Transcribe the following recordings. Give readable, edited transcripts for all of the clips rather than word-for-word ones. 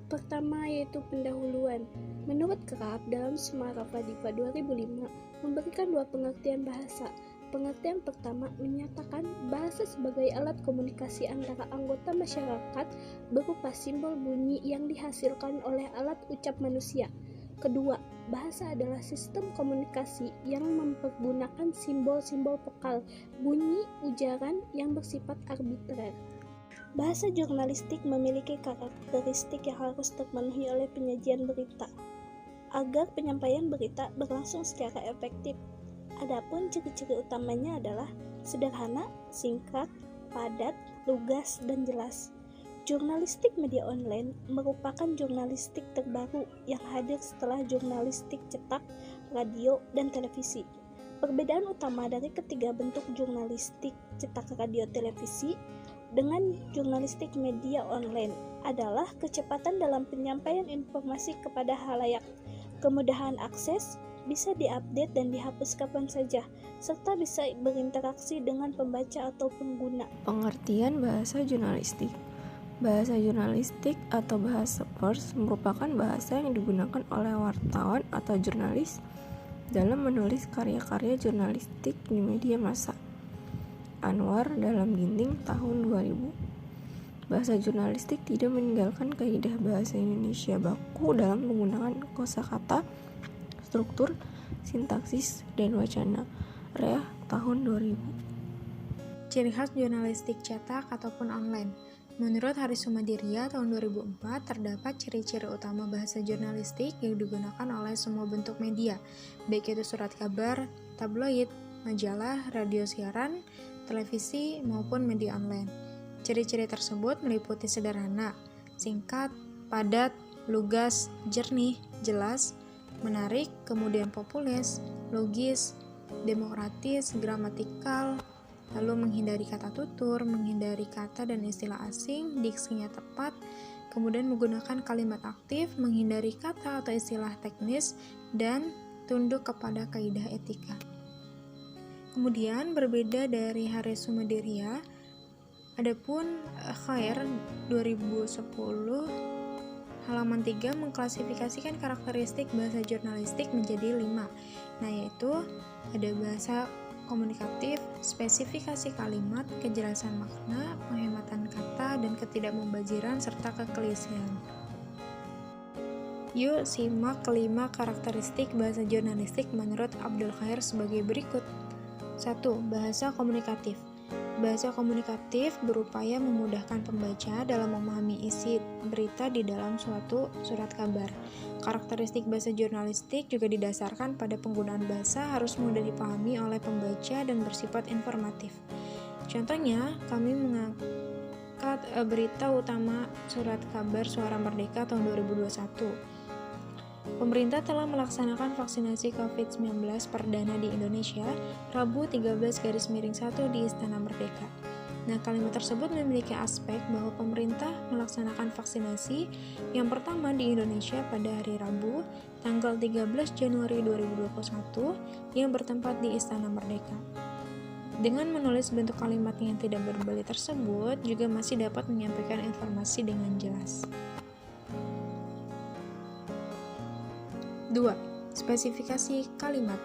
Pertama yaitu pendahuluan. Menurut Kerap, dalam Sumarava Diva 2005 memberikan dua pengertian bahasa. Pengertian pertama menyatakan bahasa sebagai alat komunikasi antara anggota masyarakat berupa simbol bunyi yang dihasilkan oleh alat ucap manusia. Kedua, bahasa adalah sistem komunikasi yang mempergunakan simbol-simbol vokal, bunyi, ujaran yang bersifat arbitrer. Bahasa jurnalistik memiliki karakteristik yang harus terpenuhi oleh penyajian berita, agar penyampaian berita berlangsung secara efektif. Adapun ciri-ciri utamanya adalah sederhana, singkat, padat, lugas, dan jelas. Jurnalistik media online merupakan jurnalistik terbaru yang hadir setelah jurnalistik cetak, radio, dan televisi. Perbedaan utama dari ketiga bentuk jurnalistik cetak, radio, televisi dengan jurnalistik media online adalah kecepatan dalam penyampaian informasi kepada halayak, kemudahan akses, bisa diupdate dan dihapus kapan saja, serta bisa berinteraksi dengan pembaca atau pengguna. Pengertian bahasa jurnalistik. Bahasa jurnalistik atau bahasa pers merupakan bahasa yang digunakan oleh wartawan atau jurnalis dalam menulis karya-karya jurnalistik di media massa. Anwar dalam Ginting tahun 2000. Bahasa jurnalistik tidak meninggalkan kaidah bahasa Indonesia baku dalam menggunakan kosakata, struktur, sintaksis, dan wacana. Rea tahun 2000. Ciri khas jurnalistik cetak ataupun online. Menurut Haris Sumadiria tahun 2004, terdapat ciri-ciri utama bahasa jurnalistik yang digunakan oleh semua bentuk media, baik itu surat kabar, tabloid, majalah, radio siaran, televisi, maupun media online. Ciri-ciri tersebut meliputi sederhana, singkat, padat, lugas, jernih, jelas, menarik, kemudian populer, logis, demokratis, gramatikal, lalu menghindari kata tutur, menghindari kata dan istilah asing, diksinya tepat, kemudian menggunakan kalimat aktif, menghindari kata atau istilah teknis, dan tunduk kepada kaidah etika. Kemudian berbeda dari Haris Sumadiria, adapun Khair 2010 halaman 3 mengklasifikasikan karakteristik bahasa jurnalistik menjadi 5. Nah, yaitu ada bahasa komunikatif, spesifikasi kalimat, kejelasan makna, penghematan kata, dan ketidakmubaziran serta kekelisian. Yuk simak 5 karakteristik bahasa jurnalistik menurut Abdul Khair sebagai berikut. 1. Bahasa komunikatif. Bahasa komunikatif berupaya memudahkan pembaca dalam memahami isi berita di dalam suatu surat kabar. Karakteristik bahasa jurnalistik juga didasarkan pada penggunaan bahasa harus mudah dipahami oleh pembaca dan bersifat informatif. Contohnya, kami mengangkat berita utama surat kabar Suara Merdeka tahun 2021. Pemerintah telah melaksanakan vaksinasi COVID-19 perdana di Indonesia Rabu 13/1 di Istana Merdeka. Nah, kalimat tersebut memiliki aspek bahwa pemerintah melaksanakan vaksinasi yang pertama di Indonesia pada hari Rabu, tanggal 13 Januari 2021 yang bertempat di Istana Merdeka. Dengan menulis bentuk kalimat yang tidak berbalik tersebut, juga masih dapat menyampaikan informasi dengan jelas. 2. Spesifikasi kalimat.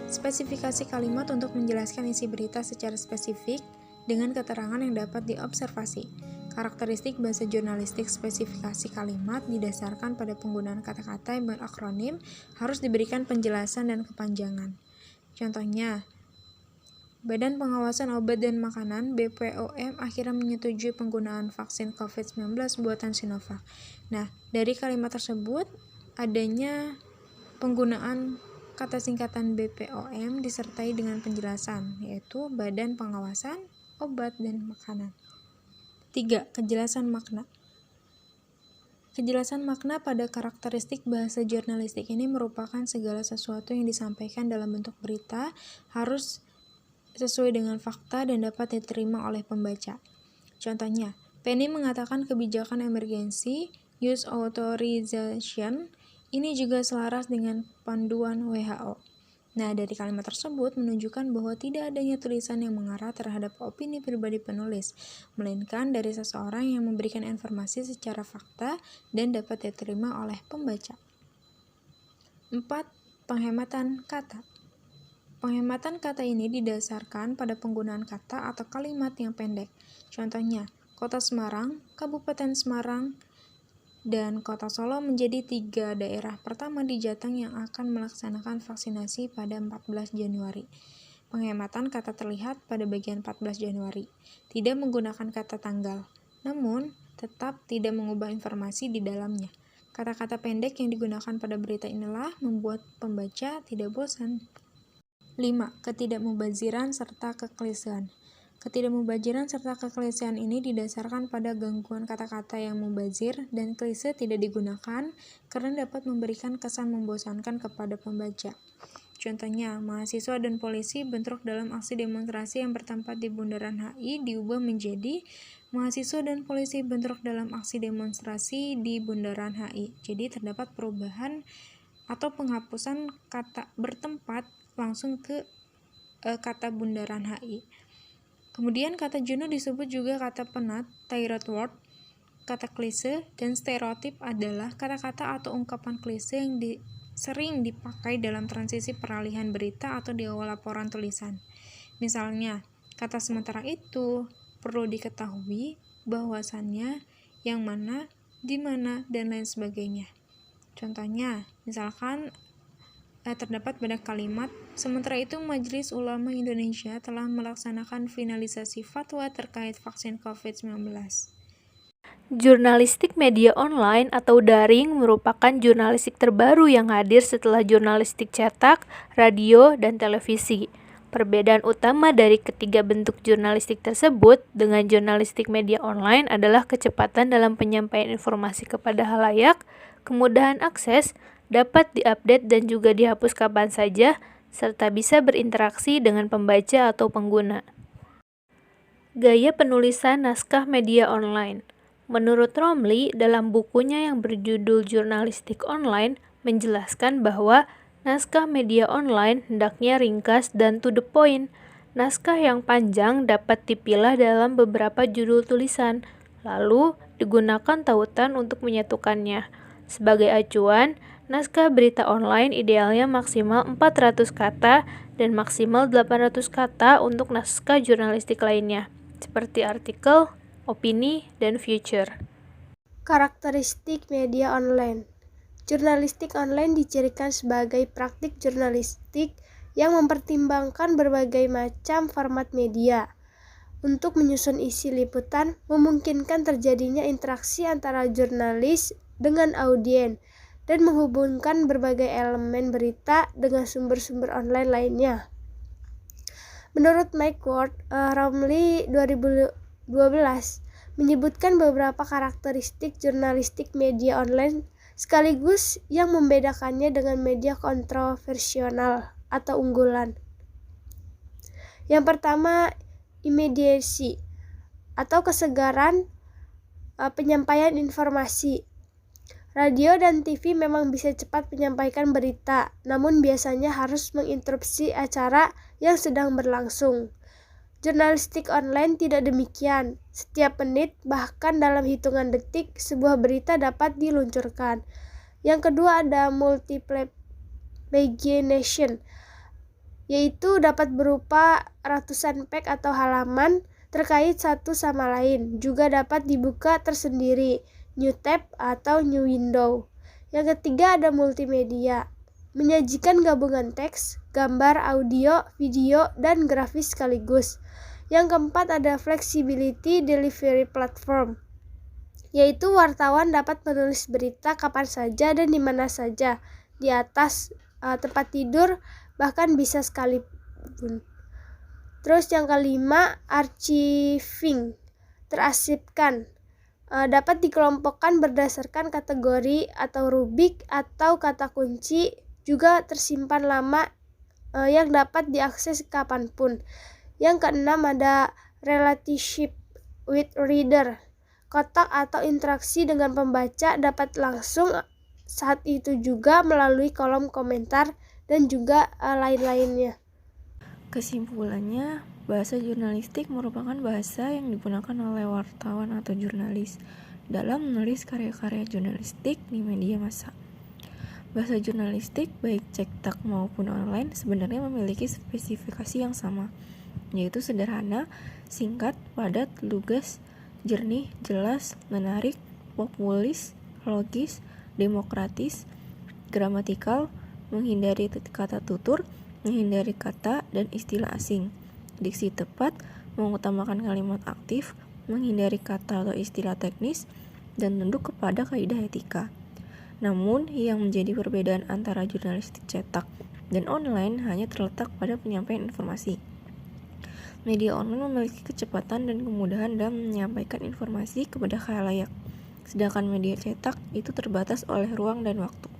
Spesifikasi kalimat untuk menjelaskan isi berita secara spesifik dengan keterangan yang dapat diobservasi. Karakteristik bahasa jurnalistik spesifikasi kalimat didasarkan pada penggunaan kata-kata yang berakronim harus diberikan penjelasan dan kepanjangan. Contohnya, Badan Pengawasan Obat dan Makanan (BPOM) akhirnya menyetujui penggunaan vaksin COVID-19 buatan Sinovac. Nah, dari kalimat tersebut adanya penggunaan kata singkatan BPOM disertai dengan penjelasan, yaitu Badan Pengawasan Obat dan Makanan. 3. Kejelasan makna. Kejelasan makna pada karakteristik bahasa jurnalistik ini merupakan segala sesuatu yang disampaikan dalam bentuk berita harus sesuai dengan fakta dan dapat diterima oleh pembaca. Contohnya, Penny mengatakan kebijakan emergency use authorization ini juga selaras dengan panduan WHO. Nah, dari kalimat tersebut menunjukkan bahwa tidak adanya tulisan yang mengarah terhadap opini pribadi penulis, melainkan dari seseorang yang memberikan informasi secara fakta dan dapat diterima oleh pembaca. 4. Penghematan kata. Penghematan kata ini didasarkan pada penggunaan kata atau kalimat yang pendek. Contohnya, Kota Semarang, Kabupaten Semarang, dan Kota Solo menjadi 3 daerah pertama di Jateng yang akan melaksanakan vaksinasi pada 14 Januari. Penghematan kata terlihat pada bagian 14 Januari, tidak menggunakan kata tanggal, namun tetap tidak mengubah informasi di dalamnya. Kata-kata pendek yang digunakan pada berita inilah membuat pembaca tidak bosan. 5. Ketidakmubaziran serta kekelisean. Ketidakmubaziran serta kekelisean ini didasarkan pada gangguan kata-kata yang mubazir dan klise tidak digunakan karena dapat memberikan kesan membosankan kepada pembaca. Contohnya, mahasiswa dan polisi bentrok dalam aksi demonstrasi yang bertempat di Bundaran HI diubah menjadi mahasiswa dan polisi bentrok dalam aksi demonstrasi di Bundaran HI. Jadi terdapat perubahan atau penghapusan kata bertempat langsung ke kata Bundaran HI. Kemudian kata jenuh disebut juga kata penat, tired word. Kata klise dan stereotip adalah kata-kata atau ungkapan klise yang sering dipakai dalam transisi peralihan berita atau di awal laporan tulisan. Misalnya, kata sementara itu perlu diketahui bahwasannya, yang mana, di mana, dan lain sebagainya. Contohnya, misalkan terdapat pada kalimat, sementara itu Majelis Ulama Indonesia telah melaksanakan finalisasi fatwa terkait vaksin COVID-19. Jurnalistik media online atau daring merupakan jurnalistik terbaru yang hadir setelah jurnalistik cetak, radio, dan televisi. Perbedaan utama dari ketiga bentuk jurnalistik tersebut dengan jurnalistik media online adalah kecepatan dalam penyampaian informasi kepada halayak, kemudahan akses, dapat diupdate dan juga dihapus kapan saja, serta bisa berinteraksi dengan pembaca atau pengguna. Gaya penulisan naskah media online. Menurut Romli, dalam bukunya yang berjudul Jurnalistik Online, menjelaskan bahwa naskah media online hendaknya ringkas dan to the point. Naskah yang panjang dapat dipilah dalam beberapa judul tulisan, lalu digunakan tautan untuk menyatukannya. Sebagai acuan, naskah berita online idealnya maksimal 400 kata dan maksimal 800 kata untuk naskah jurnalistik lainnya, seperti artikel, opini, dan feature. Karakteristik media online. Jurnalistik online dicirikan sebagai praktik jurnalistik yang mempertimbangkan berbagai macam format media. Untuk menyusun isi liputan, memungkinkan terjadinya interaksi antara jurnalis dengan audiens, dan menghubungkan berbagai elemen berita dengan sumber-sumber online lainnya. Menurut Mike Ward, Romli 2012 menyebutkan beberapa karakteristik jurnalistik media online sekaligus yang membedakannya dengan media kontroversial atau unggulan. Yang pertama, immediacy atau kesegaran penyampaian informasi. Radio dan TV memang bisa cepat menyampaikan berita, namun biasanya harus menginterupsi acara yang sedang berlangsung. Jurnalistik online tidak demikian. Setiap menit, bahkan dalam hitungan detik, sebuah berita dapat diluncurkan. Yang kedua ada multi-pagination, yaitu dapat berupa ratusan page atau halaman terkait satu sama lain. Juga dapat dibuka tersendiri, new tab atau new window. Yang ketiga ada multimedia, menyajikan gabungan teks, gambar, audio, video, dan grafis sekaligus. Yang keempat ada flexibility delivery platform, yaitu wartawan dapat menulis berita kapan saja dan di mana saja, di atas tempat tidur, bahkan bisa sekalipun. Terus yang kelima, archiving, terarsipkan. Dapat dikelompokkan berdasarkan kategori atau rubrik atau kata kunci, juga tersimpan lama yang dapat diakses kapanpun. Yang keenam ada relationship with reader. Kontak atau interaksi dengan pembaca dapat langsung saat itu juga melalui kolom komentar dan juga lain-lainnya. Kesimpulannya, bahasa jurnalistik merupakan bahasa yang digunakan oleh wartawan atau jurnalis dalam menulis karya-karya jurnalistik di media massa. Bahasa jurnalistik, baik cetak maupun online, sebenarnya memiliki spesifikasi yang sama, yaitu sederhana, singkat, padat, lugas, jernih, jelas, menarik, populis, logis, demokratis, gramatikal, menghindari kata tutur, menghindari kata dan istilah asing, diksi tepat, mengutamakan kalimat aktif, menghindari kata atau istilah teknis, dan tunduk kepada kaidah etika. Namun, yang menjadi perbedaan antara jurnalistik cetak dan online hanya terletak pada penyampaian informasi. Media online memiliki kecepatan dan kemudahan dalam menyampaikan informasi kepada khalayak, sedangkan media cetak itu terbatas oleh ruang dan waktu.